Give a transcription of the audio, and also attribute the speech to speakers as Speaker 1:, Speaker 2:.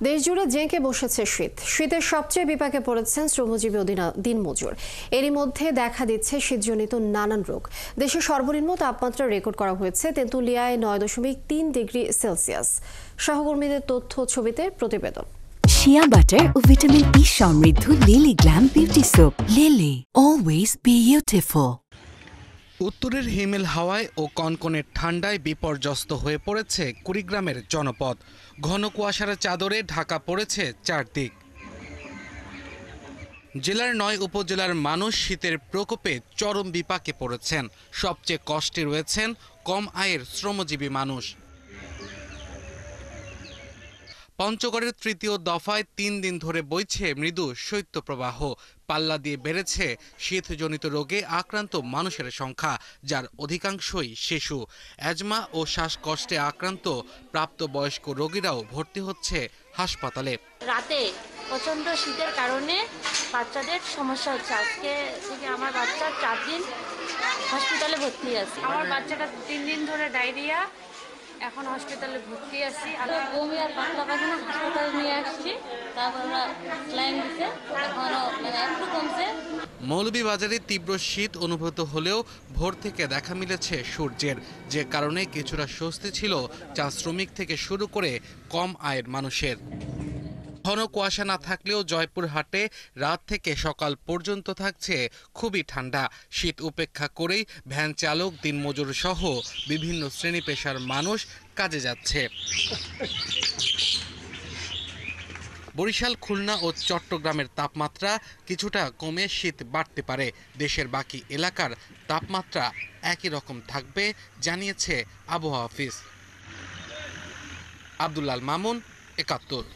Speaker 1: দেশজুড়ে জেঁকে বসেছে শীত। শীতের সবচেয়ে বিপাকে পড়েছেন শ্রমজীবী ও দিনমজুর। এরই মধ্যে দেখা দিচ্ছে শীতজনিত নানান রোগ। দেশে সর্বনিম্ন তাপমাত্রা রেকর্ড করা হয়েছে তেঁতুলিয়ায় 9.3 ডিগ্রি সেলসিয়াস। সহকর্মীদের তথ্য ছবিতে প্রতিবেদন।
Speaker 2: শিয়া বাটার ও ভিটামিন ই সমৃদ্ধ lily glam beauty soap. Lily, always beautiful.
Speaker 3: উত্তরের হিমেল হাওয়ায় ও কনকনে ঠান্ডায় বিপর্যস্ত হয়ে পড়েছে কুড়িগ্রামের জনপদ। ঘন কুয়াশার চাদরে ঢাকা পড়েছে চারদিক। জেলার 9 উপজেলার মানুষ শীতের প্রকোপে চরম বিপাকে পড়েছেন। সবচেয়ে কষ্টে রয়েছেন কম আয়ের শ্রমজীবী মানুষ। পঞ্চগড়ের তৃতীয় দফায় 3 দিন ধরে বইছে মৃদু শৈত্যপ্রবাহ। পাল্লা দিয়ে বেড়েছে শীতজনিত রোগে আক্রান্ত মানুষের সংখ্যা, যার অধিকাংশই শিশু। অ্যাজমা ও শ্বাসকষ্টে আক্রান্ত প্রাপ্তবয়স্ক রোগীরাও ভর্তি হচ্ছে হাসপাতালে।
Speaker 4: রাতে প্রচন্ড শীতের কারণে বাচ্চাদের সমস্যা হচ্ছে। আজকে থেকে আমার বাচ্চা 4 দিন হসপিটালে ভর্তি আছে।
Speaker 5: আমার বাচ্চাটা 3 দিন ধরে ডায়রিয়া, এখন হসপিটালে ভর্তি আছি।
Speaker 4: বমি আর পাতলা পায়খানা হাসপাতালে নিয়ে আসছি, তারপর ওরা স্যালাইন দিছে, এখনো একটু কমছে।
Speaker 3: মৌলভীবাজারে তীব্র শীত অনুভূত হলেও ভোর থেকে দেখা মিলেছে সূর্যের, যে কারণে কিছুটা স্বস্তি ছিল চা শ্রমিক থেকে শুরু করে কম আয়ের মানুষের। ঘন কুয়াশা না থাকলেও জয়পুরহাটে রাত থেকে সকাল পর্যন্ত থাকছে খুবই ঠান্ডা। শীত উপেক্ষা করেই ভ্যান চালক, দিনমজুর সহ বিভিন্ন শ্রেণী পেশার মানুষ কাজে যাচ্ছে। বরিশাল, খুলনা ও চট্টগ্রামের তাপমাত্রা কিছুটা কমে শীত বাড়তে পারে। দেশের বাকি এলাকার তাপমাত্রা একই রকম থাকবে জানিয়েছে আবহাওয়া অফিস। আব্দুল্লাল মামুন, ৭১।